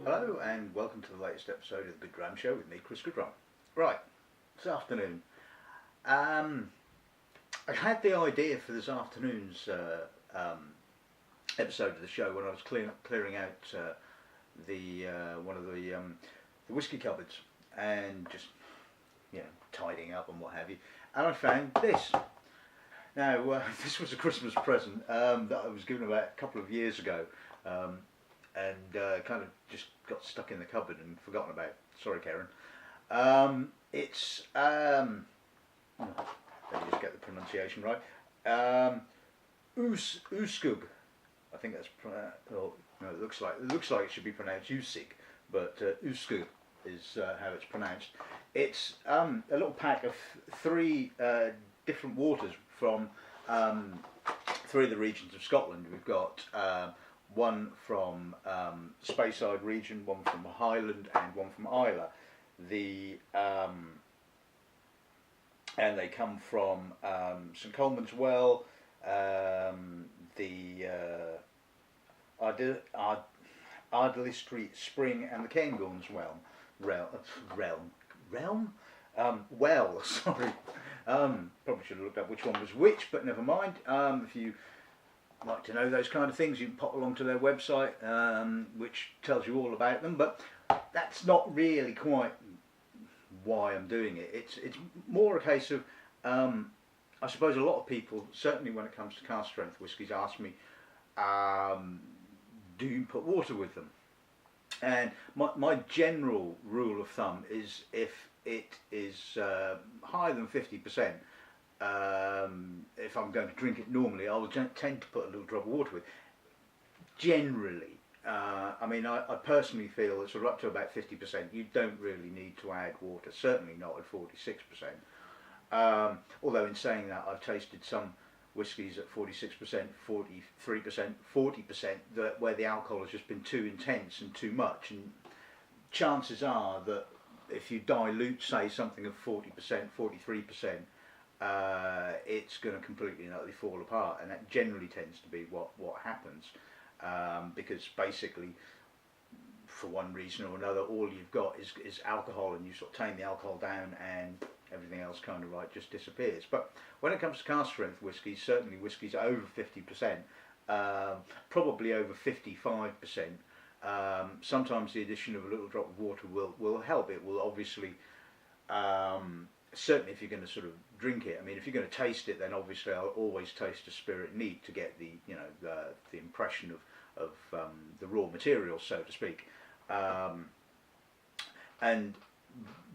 Hello and welcome to the latest episode of the Big Dram Show with me, Chris Goodrum. Right, this afternoon, I had the idea for this afternoon's episode of the show when I was clearing out one of the whiskey cupboards and just tidying up and what have you, and I found this. Now this was a Christmas present that I was given about a couple of years ago. And kind of just got stuck in the cupboard and forgotten about. Sorry, Karen. Let me just get the pronunciation right. Usige. I think that's it looks like it should be pronounced Usig, but Usige is how it's pronounced. It's a little pack of three different waters from three of the regions of Scotland. We've got one from Speyside region, one from Highland, and one from Islay. And they come from St Colman's Well, the Ardley Street Spring, and the Cairngorms Well. Sorry, probably should have looked up which one was which, but never mind. If you like to know those kind of things, you can pop along to their website, which tells you all about them, but that's not really quite why I'm doing it. It's more a case of I suppose a lot of people, certainly when it comes to cask strength whiskies, ask me, do you put water with them? And my general rule of thumb is if it is higher than 50%, if I'm going to drink it normally, I will tend to put a little drop of water with. Generally, I mean, I personally feel that sort of up to about 50%, you don't really need to add water. Certainly not at 46%. Although in saying that, I've tasted some whiskies at 46%, 43%, 40% where the alcohol has just been too intense and too much. And chances are that if you dilute, say, something of 40%, 43%, it's going to completely and utterly fall apart, and that generally tends to be what happens, because basically, for one reason or another, all you've got is alcohol, and you sort of tame the alcohol down, and everything else kind of just disappears. But when it comes to cask strength whiskies, certainly whiskies over 50%, probably over 55%. Sometimes the addition of a little drop of water will help. It will obviously. Certainly if you're going to sort of drink it, I mean, if you're going to taste it, then obviously I'll always taste a spirit neat to get the the impression of the raw material, so to speak. And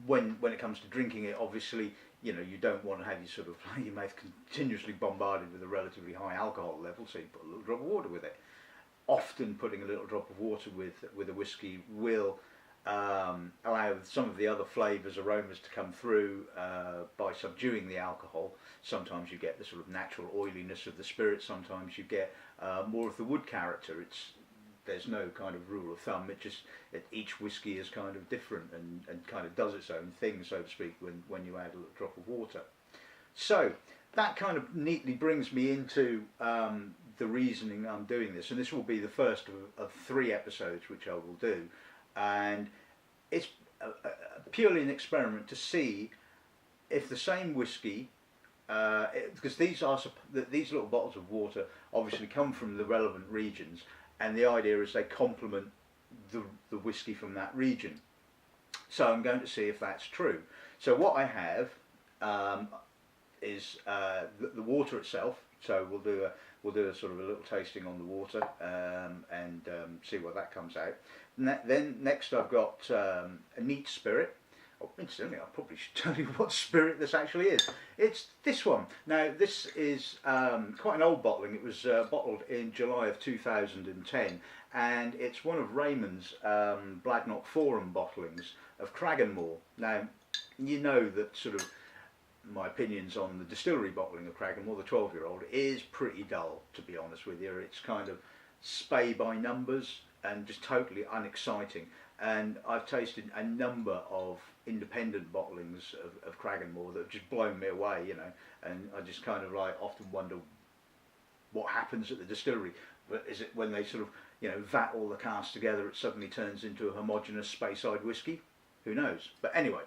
when it comes to drinking it, obviously, you don't want to have your mouth continuously bombarded with a relatively high alcohol level, so you put a little drop of water with it. Often putting a little drop of water with a whiskey will allow some of the other flavours, aromas to come through by subduing the alcohol. Sometimes you get the sort of natural oiliness of the spirit, sometimes you get more of the wood character. There's no kind of rule of thumb, each whiskey is kind of different and kind of does its own thing, so to speak, when you add a little drop of water. So that kind of neatly brings me into the reasoning I'm doing this, and this will be the first of 3 episodes which I will do. And it's purely an experiment to see if the same whiskey, because these little bottles of water obviously come from the relevant regions, and the idea is they complement the whiskey from that region. So I'm going to see if that's true. So what I have is the water itself. So we'll do a sort of a little tasting on the water and see what that comes out. Then next I've got a neat spirit. Oh, incidentally, I probably should tell you what spirit this actually is. It's this one. Now this is quite an old bottling. It was bottled in July of 2010, and it's one of Raymond's Bladnoch Forum bottlings of Cragganmore. Now, you know that sort of my opinions on the distillery bottling of Cragganmore, the 12-year-old, is pretty dull, to be honest with you. It's kind of spay by numbers and just totally unexciting. And I've tasted a number of independent bottlings of Cragganmore that have just blown me away, and I just kind of often wonder what happens at the distillery. But is it when they sort of, you know, vat all the casks together, it suddenly turns into a homogeneous Speyside whiskey? Who knows? But anyway,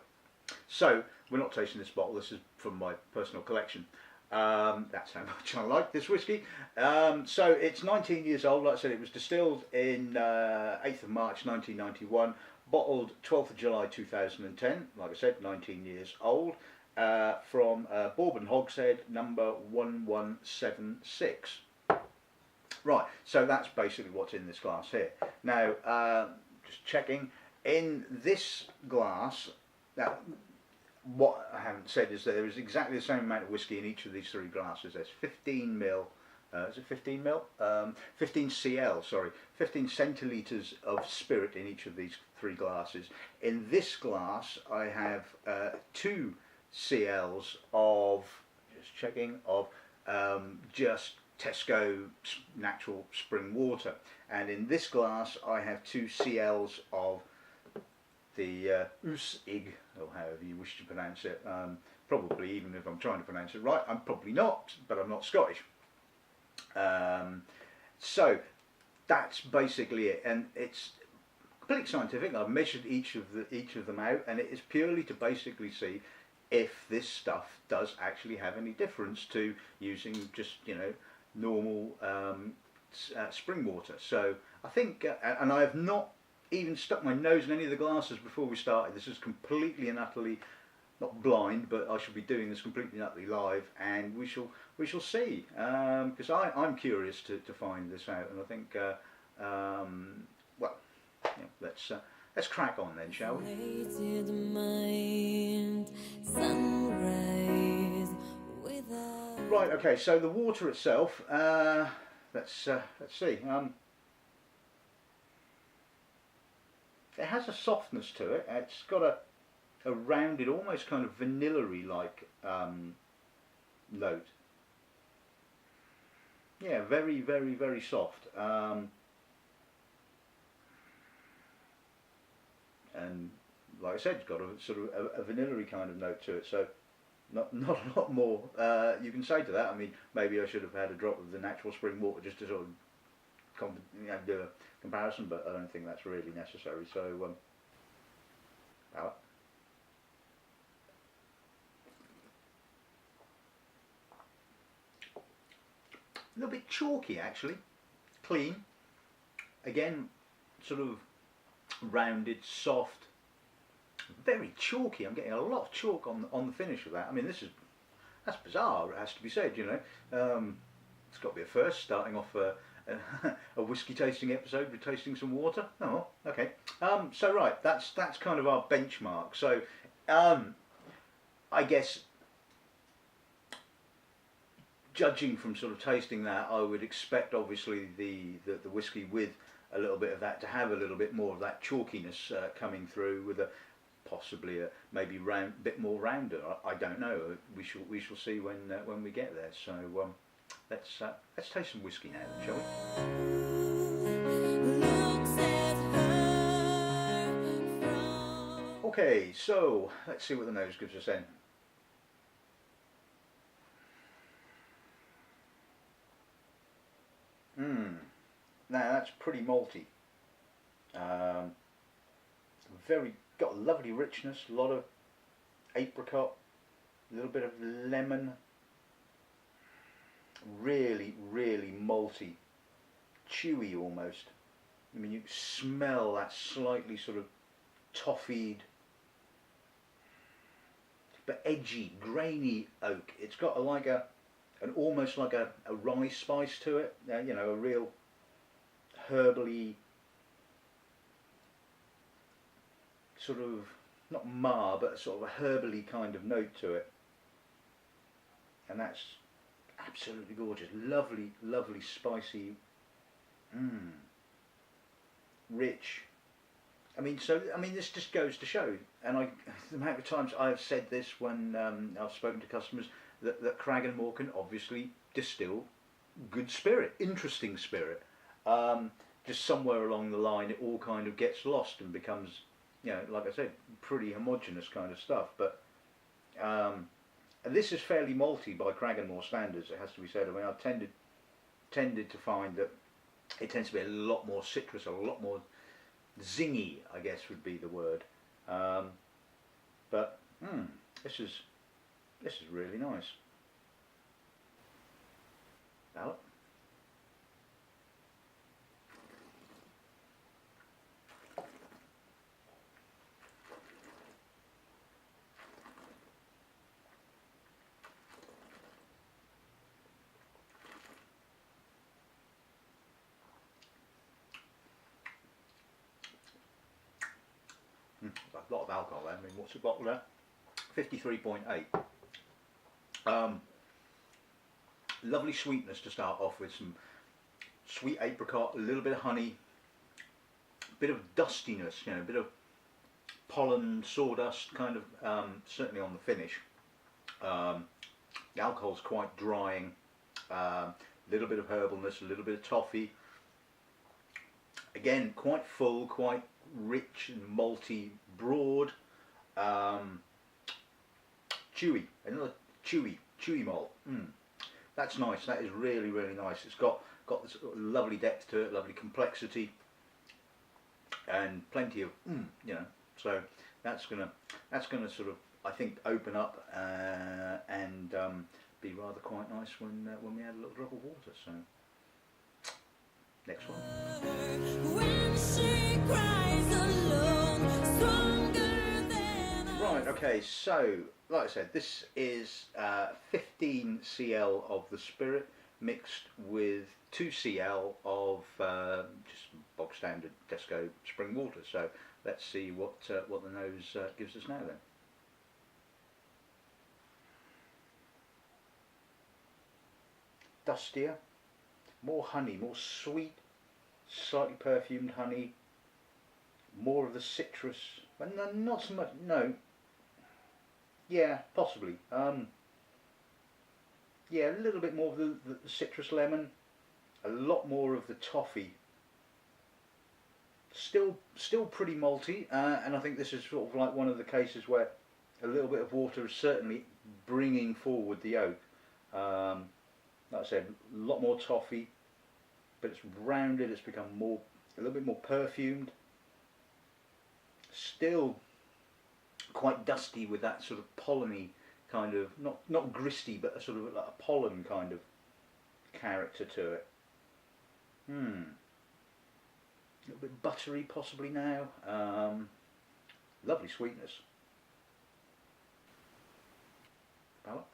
so we're not tasting this bottle. This is from my personal collection. That's how much I like this whiskey. So it's 19 years old. Like I said, it was distilled in 8th of March 1991, bottled 12th of July 2010. Like I said, 19 years old. From Bourbon Hogshead number 1176. Right, so that's basically what's in this glass here. Now, just checking, in this glass, now what I haven't said is that there is exactly the same amount of whiskey in each of these three glasses. There's 15 mil, is it 15 mil? 15 cl, sorry, 15 centilitres of spirit in each of these three glasses. In this glass, I have 2 cls of, just checking, of just Tesco natural spring water, and in this glass I have 2 cls of the Usige, or however you wish to pronounce it. Probably, even if I'm trying to pronounce it right, I'm probably not, but I'm not Scottish. So that's basically it, and it's completely scientific. I've measured each of them out, and it is purely to basically see if this stuff does actually have any difference to using just, you know, normal spring water. So I think, and I have not even stuck my nose in any of the glasses before we started. This is completely and utterly, not blind, but I shall be doing this completely and utterly live, and we shall see, because I'm curious to find this out, and I think well, yeah, let's crack on then, shall we? Right, okay, so the water itself, let's see. It has a softness to it. It's got a rounded, almost kind of vanilla-y like note. Yeah, very, very, very soft. And like I said, it's got a sort of a vanilla-y kind of note to it. So not a lot more you can say to that. I mean, maybe I should have had a drop of the natural spring water just to sort of do a comparison, but I don't think that's really necessary. So, palate. A little bit chalky actually, clean. Again, sort of rounded, soft. Very chalky. I'm getting a lot of chalk on the finish of that. I mean, that's bizarre. It has to be said, you know. It's got to be a first, starting off a whiskey tasting episode with tasting some water. Oh, okay. So right, that's kind of our benchmark. So, I guess, judging from sort of tasting that, I would expect obviously the whiskey with a little bit of that to have a little bit more of that chalkiness coming through, with a possibly a maybe bit more rounder. I don't know. We shall see when we get there. So let's taste some whiskey now, shall we? Okay, so let's see what the nose gives us then. Now that's pretty malty. Got a lovely richness, a lot of apricot, a little bit of lemon. Really, really malty, chewy almost. I mean, you smell that slightly sort of toffeed, but edgy, grainy oak. It's got almost like a rye spice to it. You know, a real herbally sort of, not mar, but sort of a herbally kind of note to it. And that's absolutely gorgeous. Lovely, lovely, spicy, rich. I mean, this just goes to show, and the amount of times I've said this when I've spoken to customers, that Cragganmore can obviously distill good spirit, interesting spirit. Just somewhere along the line, it all kind of gets lost and becomes, you know, like I said, pretty homogenous kind of stuff. But and this is fairly malty by Cragganmore standards, it has to be said. I mean, I've tended tended to find that it tends to be a lot more citrus, a lot more zingy, I guess would be the word. But this is really nice. Ballot. A lot of alcohol there. I mean, what's the bottle there? 53.8. Lovely sweetness to start off with, some sweet apricot, a little bit of honey, a bit of dustiness, you know, a bit of pollen, sawdust kind of, certainly on the finish. The alcohol's quite drying, a little bit of herbalness, a little bit of toffee. Again, quite full, quite rich and malty, broad, chewy, another chewy malt. That's nice. That is really nice. It's got this lovely depth to it, lovely complexity, and plenty of you know. So that's gonna sort of, I think, open up and be rather quite nice when we add a little drop of water. So next one. When she cries alone, stronger than right. Okay. So like I said, this is 15 cl of the spirit mixed with 2 cl of just bog standard Tesco spring water. So let's see what the nose gives us now then. Dustier, more honey, more sweet, slightly perfumed honey, more of the citrus, but no, not so much, no. Yeah, possibly. Yeah, a little bit more of the citrus lemon, a lot more of the toffee. Still pretty malty, and I think this is sort of like one of the cases where a little bit of water is certainly bringing forward the oak. Like I said, a lot more toffee, but it's rounded. It's become a little bit more perfumed. Still quite dusty with that sort of polleny kind of, not gristy, but a sort of like a pollen kind of character to it. A little bit buttery possibly now. Lovely sweetness. Palate.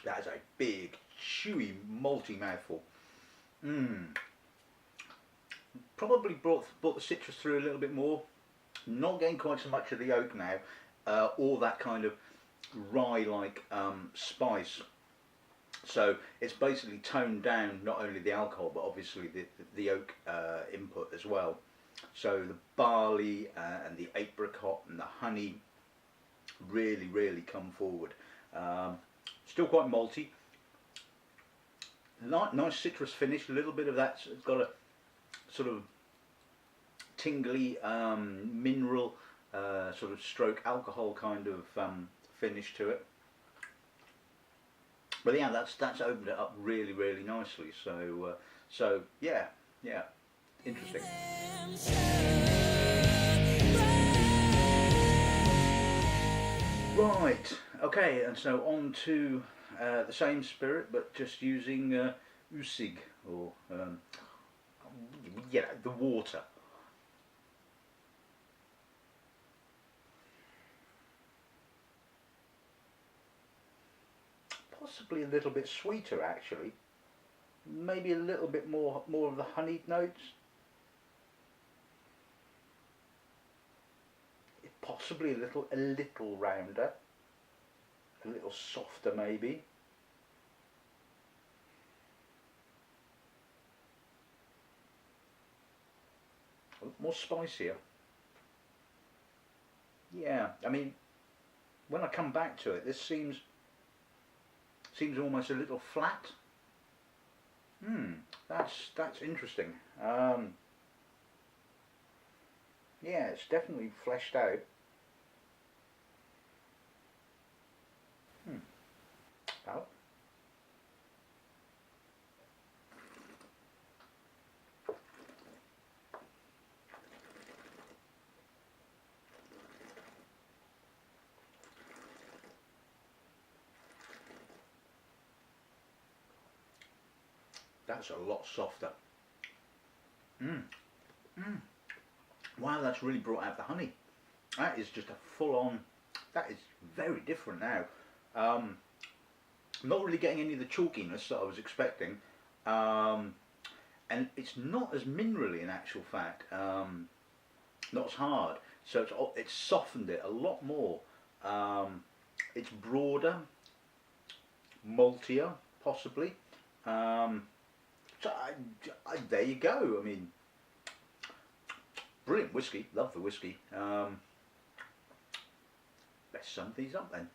That is a big, chewy, malty mouthful. Probably brought the citrus through a little bit more. Not getting quite so much of the oak now, or that kind of rye-like spice. So it's basically toned down not only the alcohol, but obviously the oak input as well. So the barley and the apricot and the honey really come forward. Still quite malty. Nice citrus finish, a little bit of that. It's got a sort of tingly mineral sort of stroke alcohol kind of finish to it. But yeah, that's opened it up really nicely. So yeah, interesting. Right, okay, and so on to the same spirit, but just using Usige, or yeah, the water. Possibly a little bit sweeter, actually. Maybe a little bit more of the honeyed notes. Possibly a little rounder, a little softer maybe. A lot more spicier. Yeah, I mean, when I come back to it, this seems seems almost a little flat. That's interesting. Yeah, it's definitely fleshed out. Oh. That's a lot softer. Wow, that's really brought out the honey. That is just a full-on. That is very different now. I'm not really getting any of the chalkiness that I was expecting, and it's not as minerally in actual fact. Not as hard, so it's softened it a lot more. It's broader, maltier, possibly. So there you go. I mean, brilliant whiskey. Love the whiskey. Let's sum these up then.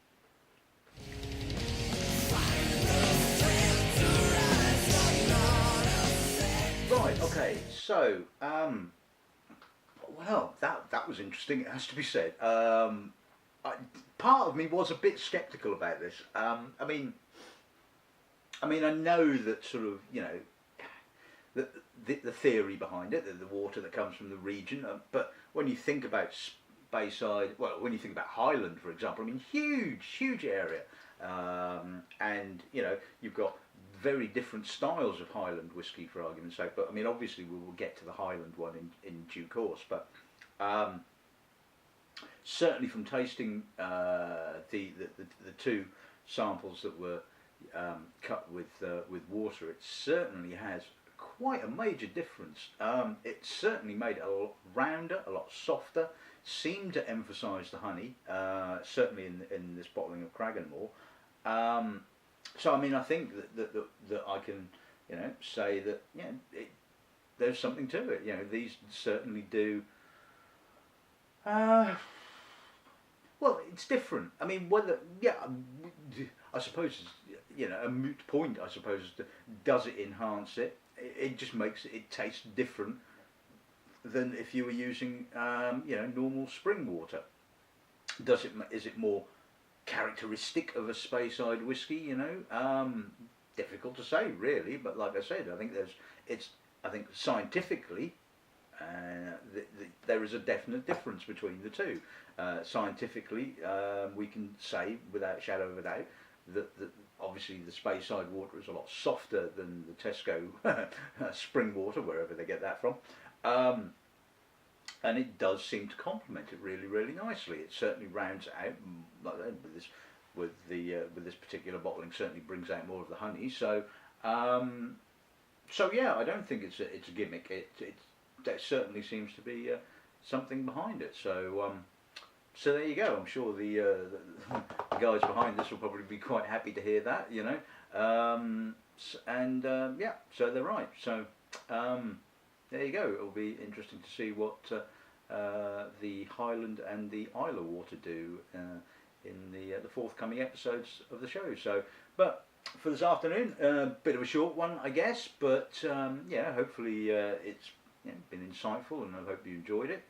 Right. Okay. So, well, that was interesting. It has to be said. Part of me was a bit sceptical about this. I mean, I know that sort of, you know, the theory behind it, the water that comes from the region, but when you think about Speyside, well, when you think about Highland, for example, I mean, huge area, and you know, you've got very different styles of Highland whiskey, for argument's sake. But I mean, obviously, we will get to the Highland one in due course. But certainly, from tasting the two samples that were cut with water, it certainly has quite a major difference. It certainly made it a lot rounder, a lot softer. Seemed to emphasise the honey, certainly in this bottling of Cragganmore. So I mean, I think that I can, you know, say that, yeah, there's something to it. You know, these certainly do. Well, it's different. I mean, whether, yeah, I suppose it's, you know, a moot point. I suppose, does it enhance it? It just makes it taste different than if you were using, you know, normal spring water. Is it more characteristic of a Speyside whiskey? You know, difficult to say really. But like I said, I think I think scientifically, there is a definite difference between the two. Scientifically, we can say without a shadow of a doubt that obviously the Speyside water is a lot softer than the Tesco spring water, wherever they get that from. And it does seem to complement it really nicely. It certainly rounds it out, like with this particular bottling, certainly brings out more of the honey. So so yeah, I don't think it's a gimmick. There certainly seems to be something behind it. So so there you go. I'm sure the guys behind this will probably be quite happy to hear that, you know. Yeah, so they're right. So there you go. It'll be interesting to see what the Highland and the Isla water do in the forthcoming episodes of the show. So, but for this afternoon, a bit of a short one, I guess. But yeah, hopefully it's, you know, been insightful, and I hope you enjoyed it.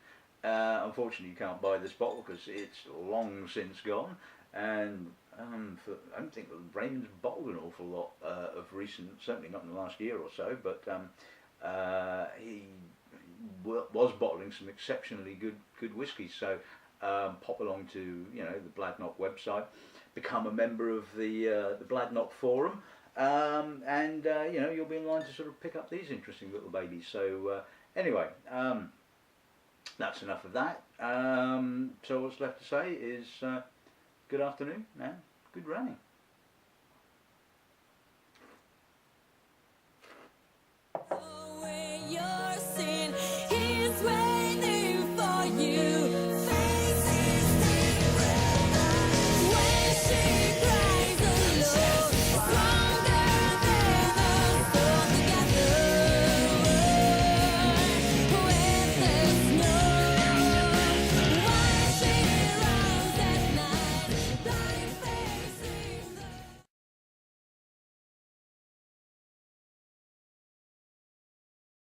Unfortunately, you can't buy this bottle because it's long since gone, and I don't think Raymond's bottled an awful lot of recent, certainly not in the last year or so, but he was bottling some exceptionally good whiskies. So pop along to, you know, the Bladnoch website, become a member of the Bladnoch Forum, and you know, you'll be in line to sort of pick up these interesting little babies. So anyway. That's enough of that. So what's left to say is good afternoon and good running.